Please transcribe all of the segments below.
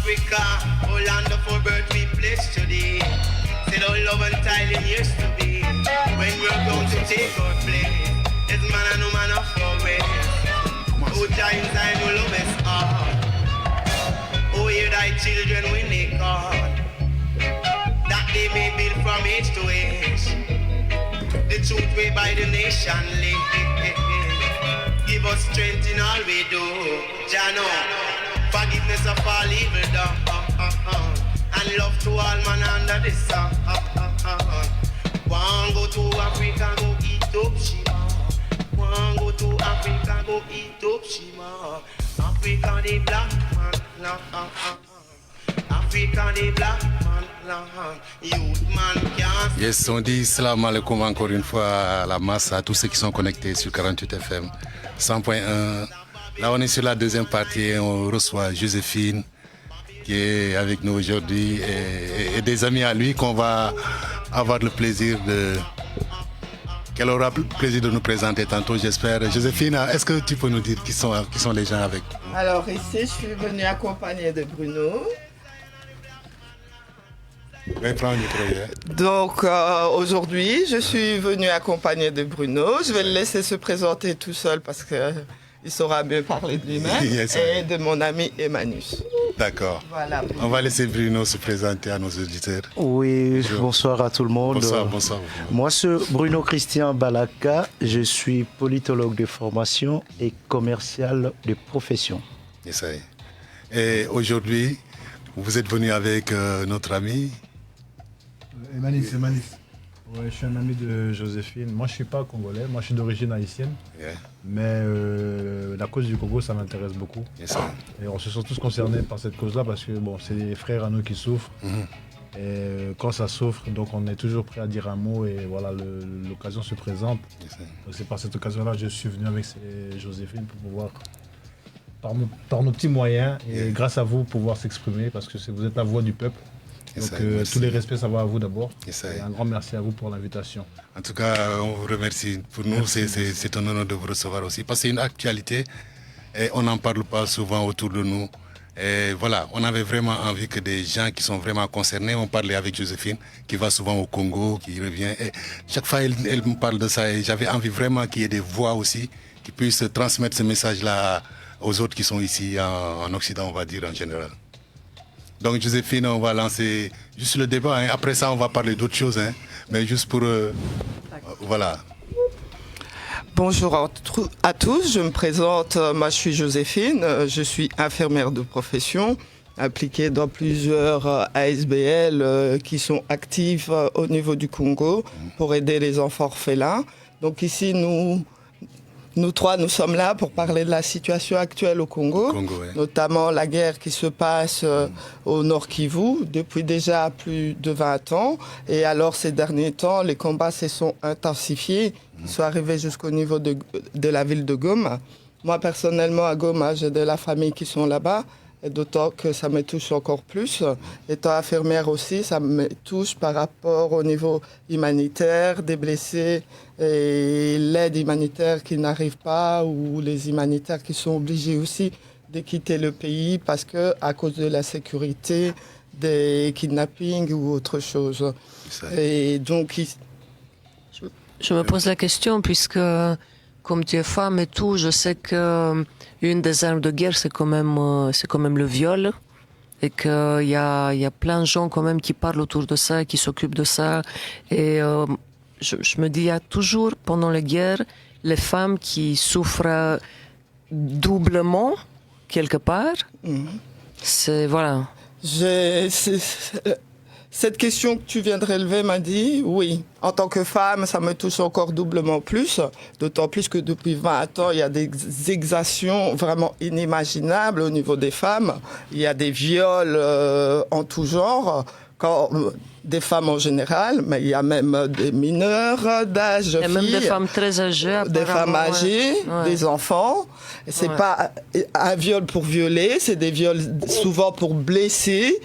Africa, oh land of our birth we place today. Said our love and tiling used to be. When we're going to take our place, it's man and woman of our ways. Oh giants I know love is hard. Oh hear thy children when they call, that they may build from age to age. The truth way by the nation live. Give us strength in all we do. Jano, forgiveness of all evil done. And love to all man under the sun. One go to Africa, go eat up Shima. One go to Africa, go eat up Shima. Africa the black man, Africa the black man, youth man can't. Yes, on dit salam alaikum encore une fois à la masse, à tous ceux qui sont connectés sur 48 FM 100.1. Là, on est sur la deuxième partie et on reçoit Joséphine qui est avec nous aujourd'hui et des amis à lui qu'on va avoir le plaisir qu'elle aura le plaisir de nous présenter tantôt, j'espère. Joséphine, est-ce que tu peux nous dire qui sont les gens avec nous? Alors ici, je suis venue accompagnée de Bruno. Oui, prends le micro, yeah. Donc aujourd'hui, je suis venue accompagnée de Bruno. Je vais le laisser se présenter tout seul parce qu'il saura mieux parler de lui-même. Yes, et de mon ami Emmanus. D'accord. Voilà. On va laisser Bruno se présenter à nos auditeurs. Oui, bonsoir à tout le monde. Bonsoir. Moi, c'est Bruno Christian Balaka. Je suis politologue de formation et commercial de profession. Yes, et aujourd'hui, vous êtes venu avec notre ami Emmanus. Ouais, je suis un ami de Joséphine. Moi, je ne suis pas congolais, moi je suis d'origine haïtienne. Yeah. Mais la cause du Congo, ça m'intéresse beaucoup. Yes, et on se sent tous concernés par cette cause-là parce que bon, c'est des frères à nous qui souffrent. Mm-hmm. Et quand ça souffre, donc on est toujours prêt à dire un mot et voilà, l'occasion se présente. Yes, donc c'est par cette occasion-là que je suis venu avec Joséphine pour pouvoir, par nos petits moyens et grâce à vous, pouvoir s'exprimer parce que vous êtes la voix du peuple. Donc tous les respects, ça va à vous d'abord. Et un grand merci à vous pour l'invitation. En tout cas, on vous remercie. Pour nous, c'est un honneur de vous recevoir aussi. Parce que c'est une actualité et on n'en parle pas souvent autour de nous. Et voilà, on avait vraiment envie que des gens qui sont vraiment concernés, on parlait avec Joséphine, qui va souvent au Congo, qui revient. Et chaque fois, elle me parle de ça et j'avais envie vraiment qu'il y ait des voix aussi qui puissent transmettre ce message-là aux autres qui sont ici en Occident, on va dire en général. Donc Joséphine, on va lancer juste le débat. Hein. Après ça, on va parler d'autres choses. Hein. Mais juste pour... voilà. Bonjour à tous, je me présente. Moi, je suis Joséphine. Je suis infirmière de profession, impliquée dans plusieurs ASBL qui sont actifs au niveau du Congo pour aider les enfants orphelins. Donc ici, nous trois, nous sommes là pour parler de la situation actuelle au Congo, notamment la guerre qui se passe au Nord Kivu depuis déjà plus de 20 ans. Et alors, ces derniers temps, les combats se sont intensifiés. Ils sont arrivés jusqu'au niveau de la ville de Goma. Moi, personnellement, à Goma, j'ai de la famille qui sont là-bas. Et d'autant que ça me touche encore plus. Étant infirmière aussi, ça me touche par rapport au niveau humanitaire, des blessés et l'aide humanitaire qui n'arrive pas ou les humanitaires qui sont obligés aussi de quitter le pays parce que à cause de la sécurité, des kidnappings ou autre chose. Et donc, je me pose la question puisque comme tu es femme et tout, je sais que une des armes de guerre, c'est quand même le viol. Et qu'il y a plein de gens quand même qui parlent autour de ça, qui s'occupent de ça. Et je me dis, il y a toujours, pendant la guerre, les femmes qui souffrent doublement, quelque part. Mm-hmm. C'est, voilà. Cette question que tu viens de relever m'a dit, oui, en tant que femme, ça me touche encore doublement plus, d'autant plus que depuis 20 ans, il y a des exactions vraiment inimaginables au niveau des femmes. Il y a des viols en tout genre. des femmes en général, mais il y a même des mineurs d'âge, Il y a même des femmes très âgées, des femmes âgées, ouais. des enfants. C'est pas un viol pour violer, c'est des viols souvent pour blesser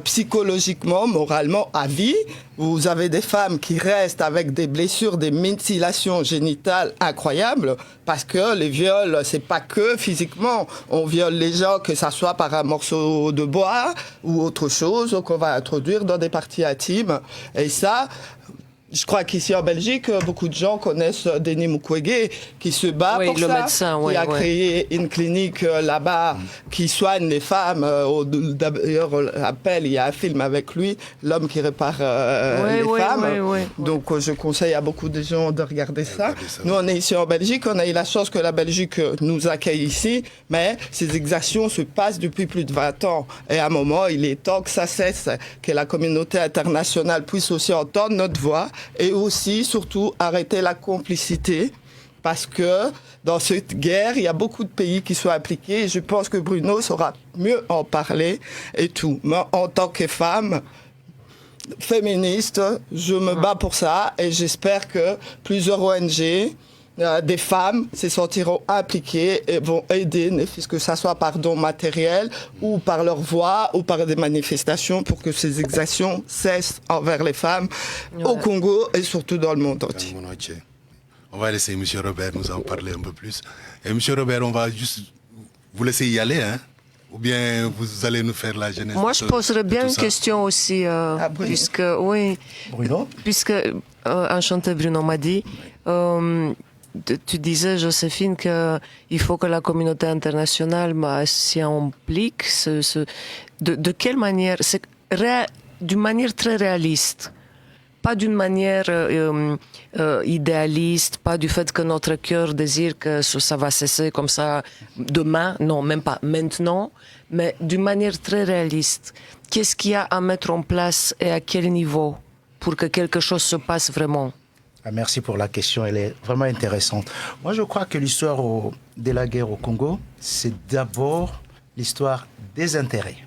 psychologiquement, moralement, à vie. Vous avez des femmes qui restent avec des blessures, des mutilations génitales incroyables, parce que les viols, c'est pas que physiquement. On viole les gens, que ça soit par un morceau de bois ou autre chose qu'on va introduire dans des parties intimes. Et ça, je crois qu'ici en Belgique, beaucoup de gens connaissent Denis Mukwege qui se bat pour le ça, médecin, qui a créé une clinique là-bas qui soigne les femmes. D'ailleurs, il y a un film avec lui, L'homme qui répare les femmes. Donc je conseille à beaucoup de gens de regarder ça. Nous, on est ici en Belgique, on a eu la chance que la Belgique nous accueille ici, mais ces exactions se passent depuis plus de 20 ans. Et à un moment, il est temps que ça cesse, que la communauté internationale puisse aussi entendre notre voix. Et aussi, surtout, arrêter la complicité, parce que dans cette guerre, il y a beaucoup de pays qui sont impliqués. Et je pense que Bruno saura mieux en parler et tout. Mais en tant que femme féministe, je me bats pour ça et j'espère que plusieurs ONG, des femmes se sentiront impliquées et vont aider, que ça soit par dons matériels ou par leur voix ou par des manifestations pour que ces exactions cessent envers les femmes au Congo et surtout dans le monde entier. On va laisser M. Robert nous en parler un peu plus. Et M. Robert, on va juste vous laisser y aller, hein? Ou bien vous allez nous faire la genèse. Moi, je poserais bien une question aussi, puisque, Bruno, puisque, enchanté Bruno m'a dit, tu disais, Joséphine, qu'il faut que la communauté internationale s'y implique. De quelle manière? D'une manière très réaliste. Pas d'une manière idéaliste, pas du fait que notre cœur désire que ça va cesser comme ça demain, non, même pas maintenant, mais d'une manière très réaliste. Qu'est-ce qu'il y a à mettre en place et à quel niveau pour que quelque chose se passe vraiment? Merci pour la question, elle est vraiment intéressante. Moi, je crois que l'histoire de la guerre au Congo, c'est d'abord l'histoire des intérêts.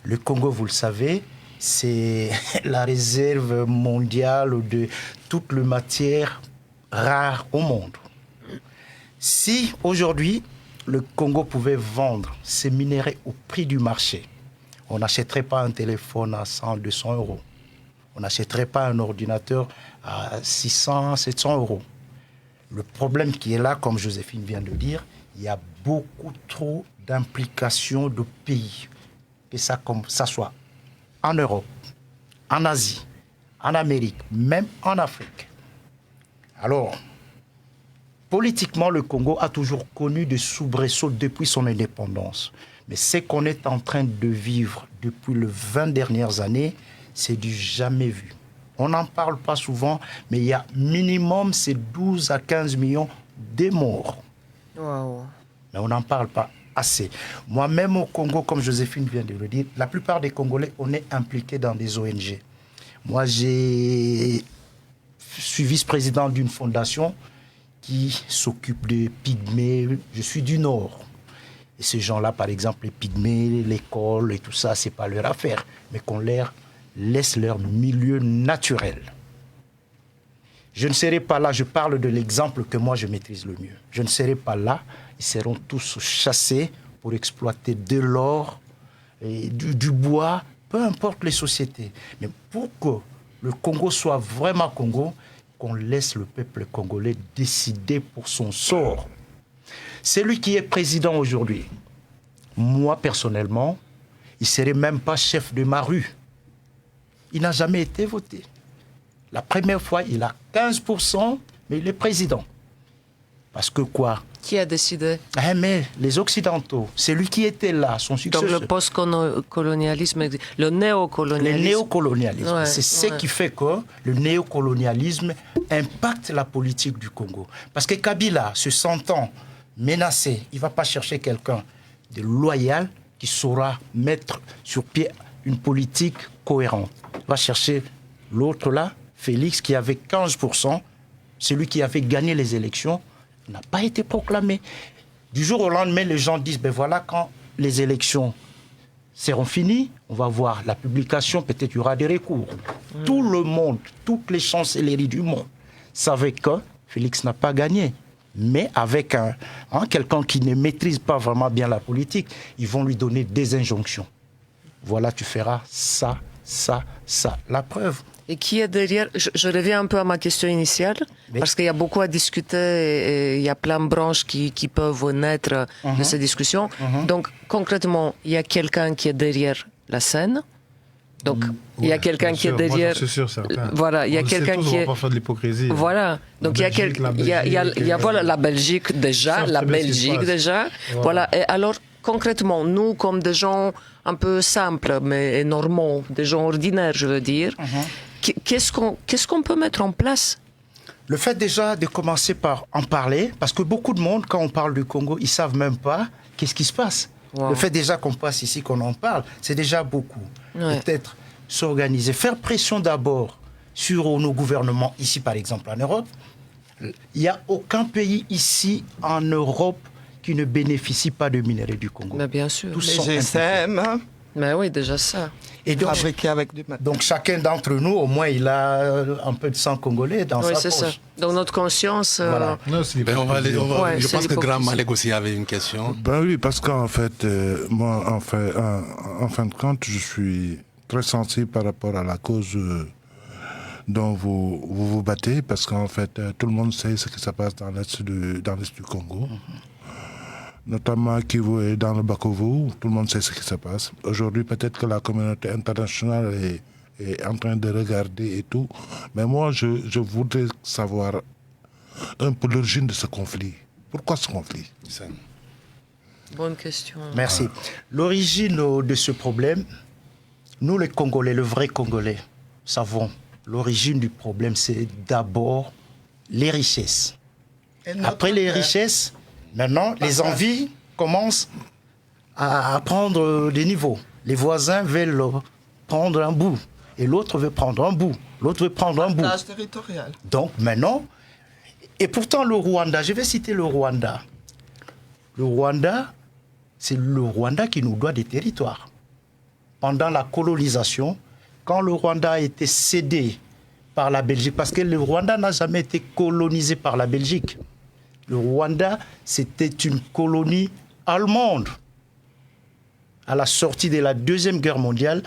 Le Congo, vous le savez, c'est la réserve mondiale de toute la matière rare au monde. Si aujourd'hui, le Congo pouvait vendre ses minéraux au prix du marché, on n'achèterait pas un téléphone à 100, 200 euros. On n'achèterait pas un ordinateur à 600, 700 euros. Le problème qui est là, comme Joséphine vient de le dire, il y a beaucoup trop d'implications de pays. Que ça soit en Europe, en Asie, en Amérique, même en Afrique. Alors, politiquement, le Congo a toujours connu des soubresauts depuis son indépendance. Mais ce qu'on est en train de vivre depuis les 20 dernières années, c'est du jamais vu. On n'en parle pas souvent, mais il y a minimum c'est 12 à 15 millions de morts. Wow. Mais on n'en parle pas assez. Moi-même au Congo, comme Joséphine vient de le dire, la plupart des Congolais, on est impliqués dans des ONG. Moi, je suis vice-président d'une fondation qui s'occupe des pygmées. Je suis du Nord. Et ces gens-là, par exemple, les pygmées, l'école et tout ça, c'est pas leur affaire. Mais qu'on leur laisse leur milieu naturel. Je ne serai pas là, je parle de l'exemple que moi je maîtrise le mieux. Je ne serai pas là, ils seront tous chassés pour exploiter de l'or, et du bois, peu importe les sociétés. Mais pour que le Congo soit vraiment Congo, qu'on laisse le peuple congolais décider pour son sort. C'est lui qui est président aujourd'hui. Moi, personnellement, il ne serait même pas chef de ma rue. Il n'a jamais été voté. La première fois, il a 15%, mais il est président. Parce que quoi? Qui a décidé? Mais les Occidentaux, c'est lui qui était là, son successeur. Donc le post-colonialisme, le néocolonialisme. Le néocolonialisme. Ouais, c'est ce qui fait que le néocolonialisme impacte la politique du Congo. Parce que Kabila, se sentant menacé, il ne va pas chercher quelqu'un de loyal qui saura mettre sur pied une politique cohérente. Il va chercher l'autre là, Félix, qui avait 15%, celui qui avait gagné les élections, n'a pas été proclamé. Du jour au lendemain, les gens disent, ben voilà, quand les élections seront finis, on va voir la publication, peut-être il y aura des recours. Tout le monde, toutes les chancelleries du monde savaient que Félix n'a pas gagné. Mais avec quelqu'un qui ne maîtrise pas vraiment bien la politique, ils vont lui donner des injonctions. Voilà, tu feras ça, ça, ça. La preuve. Et qui est derrière? Je reviens un peu à ma question initiale, parce qu'il y a beaucoup à discuter et il y a plein de branches qui peuvent naître de ces discussions. Donc, concrètement, il y a quelqu'un qui est derrière la scène. Donc, il y a quelqu'un qui est derrière. C'est sûr, certain. Voilà, il y a quelqu'un qui est. On va pas faire de l'hypocrisie. Voilà. Donc, il y a voilà, la Belgique déjà, Voilà. Et alors, concrètement, nous, comme des gens un peu simples, mais normaux, des gens ordinaires, je veux dire, qu'est-ce qu'on peut mettre en place? Le fait déjà de commencer par en parler, parce que beaucoup de monde, quand on parle du Congo, ils ne savent même pas qu'est-ce qui se passe. Wow. Le fait déjà qu'on passe ici, qu'on en parle, c'est déjà beaucoup. Ouais. Peut-être s'organiser, faire pression d'abord sur nos gouvernements, ici par exemple en Europe. Il n'y a aucun pays ici en Europe qui ne bénéficie pas de minerais du Congo. Mais bien sûr. Tous les GSM. Mais oui, déjà ça. Et donc, fabriqué avec du matériel. Donc chacun d'entre nous, au moins, il a un peu de sang congolais dans sa poche. Oui, c'est ça. Dans notre conscience. Voilà. Non, je pense que Grand Malek aussi avait une question. Ben oui, parce qu'en fait, moi, en fin de compte, je suis très sensible par rapport à la cause dont vous battez, parce qu'en fait, tout le monde sait ce qui se passe dans l'est du Congo. Notamment à Kivu et dans le Bakovu, tout le monde sait ce qui se passe. Aujourd'hui, peut-être que la communauté internationale est en train de regarder et tout. Mais moi, je voudrais savoir un peu l'origine de ce conflit. Pourquoi ce conflit? Bonne question. Merci. L'origine de ce problème, nous les Congolais, le vrai Congolais, savons, l'origine du problème, c'est d'abord les richesses. Après les richesses, maintenant, les envies commencent à prendre des niveaux. Les voisins veulent prendre un bout, et l'autre veut prendre un bout, l'autre veut prendre un bout. Partage territorial. Donc maintenant, et pourtant le Rwanda, je vais citer le Rwanda. Le Rwanda, c'est le Rwanda qui nous doit des territoires. Pendant la colonisation, quand le Rwanda a été cédé par la Belgique, parce que le Rwanda n'a jamais été colonisé par la Belgique. Le Rwanda, c'était une colonie allemande. À la sortie de la Deuxième Guerre mondiale,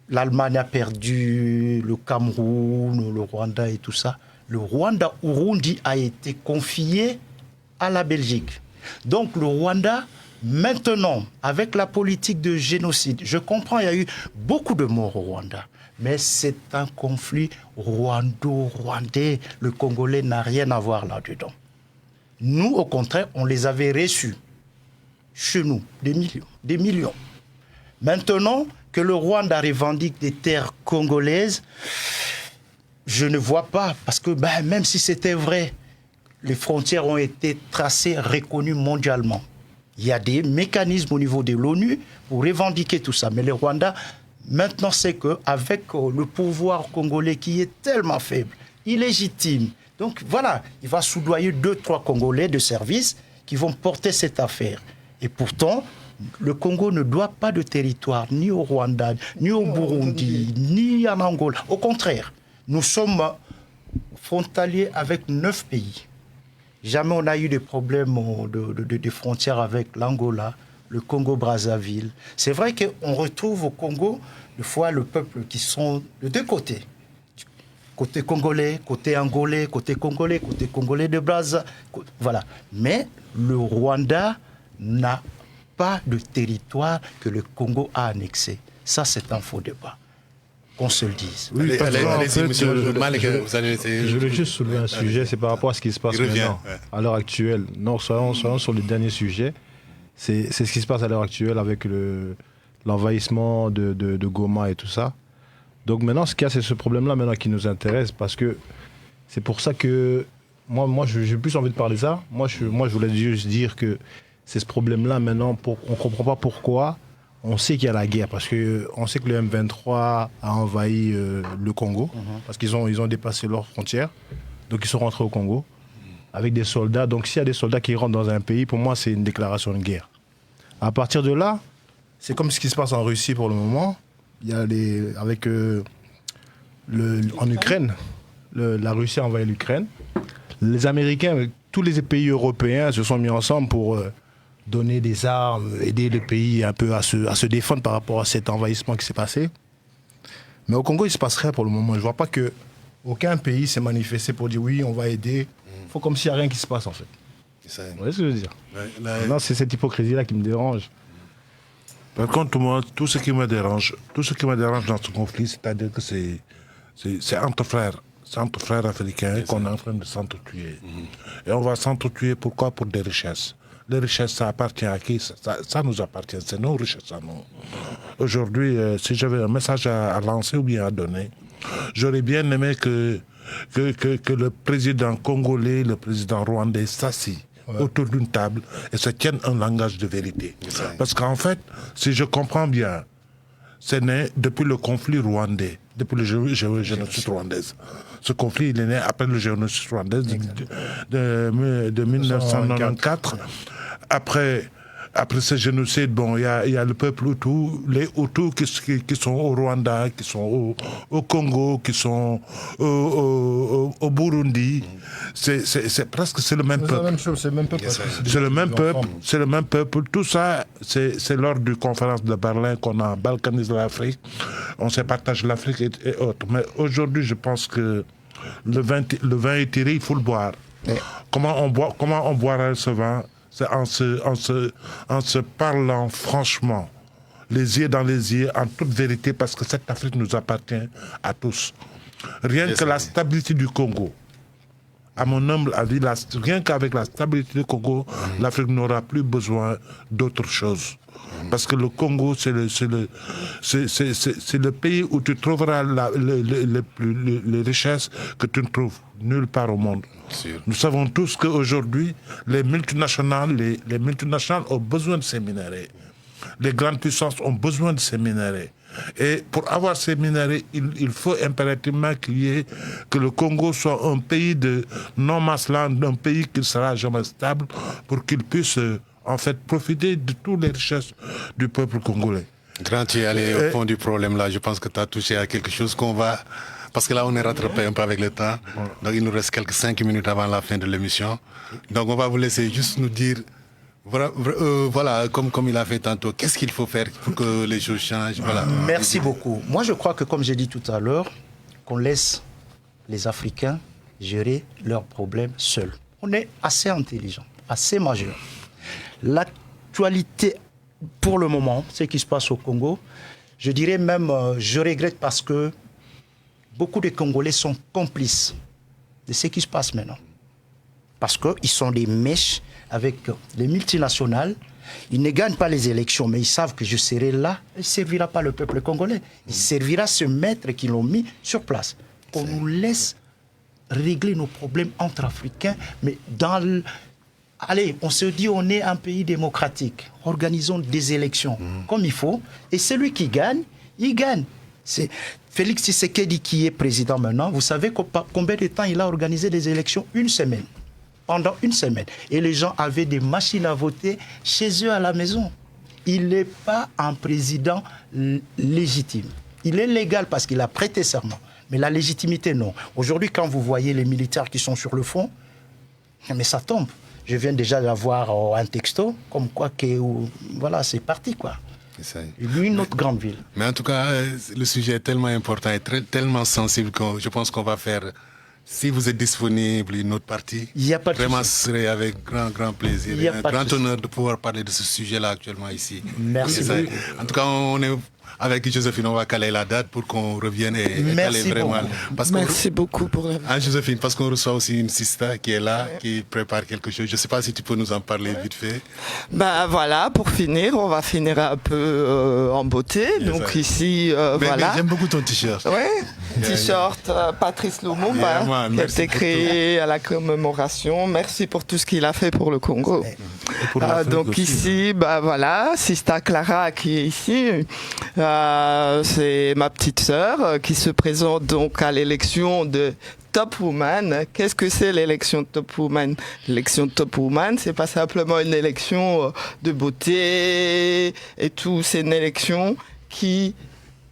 l'Allemagne a perdu le Cameroun, le Rwanda et tout ça. Le Rwanda-Urundi a été confié à la Belgique. Donc le Rwanda, maintenant, avec la politique de génocide, je comprends, il y a eu beaucoup de morts au Rwanda. Mais c'est un conflit rwando-rwandais. Le Congolais n'a rien à voir là-dedans. Nous, au contraire, on les avait reçus chez nous, des millions. Maintenant que le Rwanda revendique des terres congolaises, je ne vois pas, parce que même si c'était vrai, les frontières ont été tracées, reconnues mondialement. Il y a des mécanismes au niveau de l'ONU pour revendiquer tout ça. Mais le Rwanda, maintenant, c'est qu'avec le pouvoir congolais qui est tellement faible, illégitime, donc voilà, il va soudoyer 2-3 Congolais de service qui vont porter cette affaire. Et pourtant, le Congo ne doit pas de territoire ni au Rwanda, ni au Burundi, ni en Angola. Au contraire, nous sommes frontaliers avec 9 pays. Jamais on n'a eu de problème de frontières avec l'Angola, le Congo-Brazzaville. C'est vrai qu'on retrouve au Congo, des fois, le peuple qui sont de deux côtés. Côté congolais, côté angolais, côté congolais de Brazza. Voilà. Mais le Rwanda n'a pas de territoire que le Congo a annexé. Ça, c'est un faux débat. Qu'on se le dise. Oui, allez-y, monsieur Malek, vous allez essayer. Je voulais juste soulever un sujet, c'est par rapport à ce qui se passe maintenant, à l'heure actuelle. Non, soyons sur le dernier sujet. C'est ce qui se passe à l'heure actuelle avec l'envahissement de Goma et tout ça. Donc maintenant, ce qu'il y a, c'est ce problème-là maintenant qui nous intéresse, parce que c'est pour ça que moi j'ai plus envie de parler de ça. Moi, je voulais juste dire que c'est ce problème-là maintenant, on ne comprend pas pourquoi. On sait qu'il y a la guerre, parce qu'on sait que le M23 a envahi le Congo, parce qu'ils ont dépassé leurs frontières, donc ils sont rentrés au Congo avec des soldats. Donc s'il y a des soldats qui rentrent dans un pays, pour moi, c'est une déclaration de guerre. À partir de là, c'est comme ce qui se passe en Russie pour le moment. Il y a en Ukraine, la Russie a envahi l'Ukraine. Les Américains, tous les pays européens se sont mis ensemble pour donner des armes, aider le pays un peu à se défendre par rapport à cet envahissement qui s'est passé. Mais au Congo, il ne se passe rien pour le moment. Je ne vois pas qu'aucun pays s'est manifesté pour dire oui, on va aider. Il faut comme s'il n'y a rien qui se passe en fait. Vous voyez ce que je veux dire? Non, c'est cette hypocrisie-là qui me dérange. Par contre, moi, tout ce qui me dérange dans ce conflit, c'est-à-dire que c'est entre frères. C'est entre frères africains qu'on est en train de s'entretuer. Et on va s'entretuer pourquoi? Pour des richesses. Les richesses, ça appartient à qui? Ça nous appartient, c'est nos richesses à nous. Aujourd'hui, si j'avais un message à lancer ou bien à donner, j'aurais bien aimé que le président congolais, le président rwandais s'assient autour d'une table et se tiennent un langage de vérité. Parce qu'en fait, si je comprends bien, c'est né depuis le conflit rwandais, depuis le génocide rwandais. Ce conflit, il est né après le génocide rwandais de 1994. Après ce génocide, bon, il y a le peuple Hutu, les Hutus qui sont au Rwanda, qui sont au Congo, qui sont au Burundi. C'est presque le même peuple. C'est la même chose, c'est le même peuple. C'est le même peuple. Tout ça, c'est lors de conférence de Berlin qu'on a balkanisé l'Afrique. On se partage l'Afrique et autres. Mais aujourd'hui, je pense que le vin est tiré, il faut le boire. Comment on boira ce vin? C'est en se parlant franchement, les yeux dans les yeux, en toute vérité, parce que cette Afrique nous appartient à tous. Rien que la stabilité du Congo, à mon humble avis, rien qu'avec la stabilité du Congo, l'Afrique n'aura plus besoin d'autre chose. Parce que le Congo, c'est le pays où tu trouveras les richesses que tu ne trouves nulle part au monde. Nous savons tous qu'aujourd'hui, les multinationales ont besoin de ces minéraux. Les grandes puissances ont besoin de ces minéraux. Et pour avoir ces minéraux, il faut impérativement que le Congo soit un pays de non-mass-land, un pays qui sera jamais stable, pour qu'il puisse en fait profiter de toutes les richesses du peuple congolais. Grand, tu es allé au fond du problème là. Je pense que tu as touché à quelque chose qu'on va... Parce que là, on est rattrapé un peu avec le temps. Donc, il nous reste quelques 5 minutes avant la fin de l'émission. Donc, on va vous laisser juste nous dire, voilà, comme il a fait tantôt, qu'est-ce qu'il faut faire pour que les choses changent. Voilà. Merci beaucoup. Moi, je crois que, comme j'ai dit tout à l'heure, qu'on laisse les Africains gérer leurs problèmes seuls. On est assez intelligents, assez majeurs. L'actualité, pour le moment, ce qui se passe au Congo, je dirais même, je regrette parce que beaucoup de Congolais sont complices de ce qui se passe maintenant. Parce qu'ils sont des mèches avec les multinationales. Ils ne gagnent pas les élections, mais ils savent que je serai là. Il ne servira pas le peuple congolais. Il servira ce maître qui l'ont mis sur place. On nous laisse régler nos problèmes entre Africains, mais allez, on se dit on est un pays démocratique. Organisons des élections comme il faut. Et celui qui gagne, il gagne. C'est Félix Tshisekedi qui est président maintenant. Vous savez combien de temps il a organisé des élections? Une semaine. Pendant une semaine. Et les gens avaient des machines à voter chez eux à la maison. Il n'est pas un président légitime. Il est légal parce qu'il a prêté serment. Mais la légitimité, non. Aujourd'hui, quand vous voyez les militaires qui sont sur le front, mais ça tombe. Je viens déjà d'avoir un texto, comme quoi que, voilà, c'est parti, quoi. Une autre grande ville. Mais en tout cas, le sujet est tellement important et tellement sensible que je pense qu'on va faire, si vous êtes disponible, une autre partie. Il n'y a pas de Vraiment, ce serait avec grand plaisir et un grand honneur de pouvoir parler de ce sujet-là actuellement ici. Merci beaucoup. En tout cas, on est... Avec Joséphine, on va caler la date pour qu'on revienne et caler vraiment. Merci beaucoup pour la... Joséphine, parce qu'on reçoit aussi une sista qui est là, qui prépare quelque chose. Je ne sais pas si tu peux nous en parler vite fait. Ben voilà, pour finir, on va finir un peu en beauté. Donc ici, voilà. Mais j'aime beaucoup ton t-shirt. Oui, t-shirt Patrice Lumumba, qui a été créé à la commémoration. Merci pour tout ce qu'il a fait pour le Congo. Donc ici, ben voilà, Sista Clara qui est ici. C'est ma petite sœur qui se présente donc à l'élection de Top Woman. Qu'est-ce que c'est l'élection de Top Woman? L'élection de Top Woman, c'est pas simplement une élection de beauté et tout, c'est une élection qui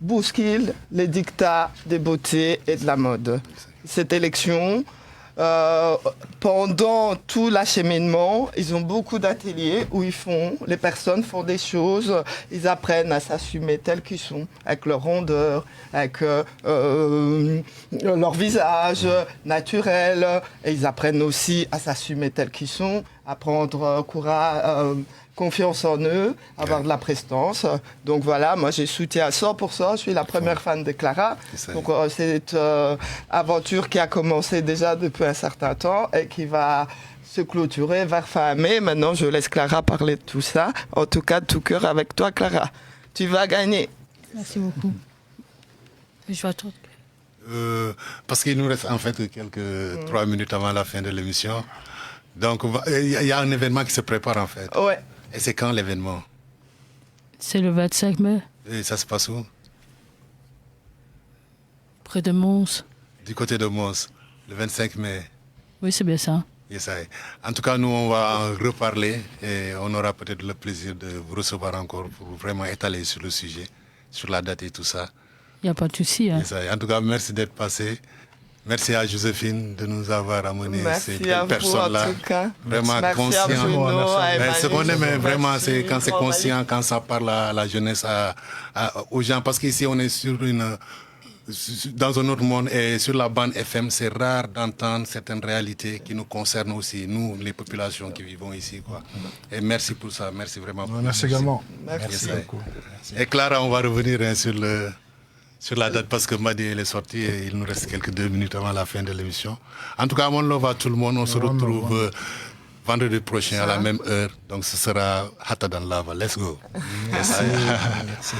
bouscule les dictats des beautés et de la mode. Cette élection, pendant tout l'acheminement, ils ont beaucoup d'ateliers où les personnes font des choses, ils apprennent à s'assumer tels qu'ils sont, avec leur rondeur, avec leur visage naturel, et ils apprennent aussi à s'assumer tels qu'ils sont, à prendre courage, confiance en eux, avoir de la prestance. Donc voilà, moi j'ai soutien à 100%, je suis la première fan de Clara. Donc c'est une aventure qui a commencé déjà depuis un certain temps et qui va se clôturer vers fin mai. Maintenant je laisse Clara parler de tout ça. En tout cas, de tout cœur avec toi Clara. Tu vas gagner. Merci beaucoup. Je vais parce qu'il nous reste en fait quelques 3 minutes avant la fin de l'émission. Donc il y a un événement qui se prépare en fait. Ouais. Et c'est quand l'événement? C'est le 25 mai, Et ça se passe où? près de Mons. Du côté de Mons, le 25 mai. Oui, c'est bien ça. Yes, en tout cas, nous, on va en reparler et on aura peut-être le plaisir de vous recevoir encore pour vraiment étaler sur le sujet, sur la date et tout ça. Il n'y a pas de souci. Hein. Yes, en tout cas, merci d'être passé. Merci à Joséphine de nous avoir amené ces personnes-là. Vraiment conscientes. Ce qu'on aime vraiment, c'est quand c'est conscient, quand ça parle à la jeunesse, aux gens. Parce qu'ici, on est dans un autre monde et sur la bande FM, c'est rare d'entendre certaines réalités qui nous concernent aussi, nous, les populations qui vivons ici, quoi. Et merci pour ça, merci vraiment. Merci également. Merci beaucoup. Et Clara, on va revenir sur la date parce que Madi est sorti et il nous reste quelques 2 minutes avant la fin de l'émission. En tout cas, mon love à tout le monde. On se retrouve vendredi prochain à la même heure. Donc ce sera Hata Dan Lava. Let's go. Merci. Merci.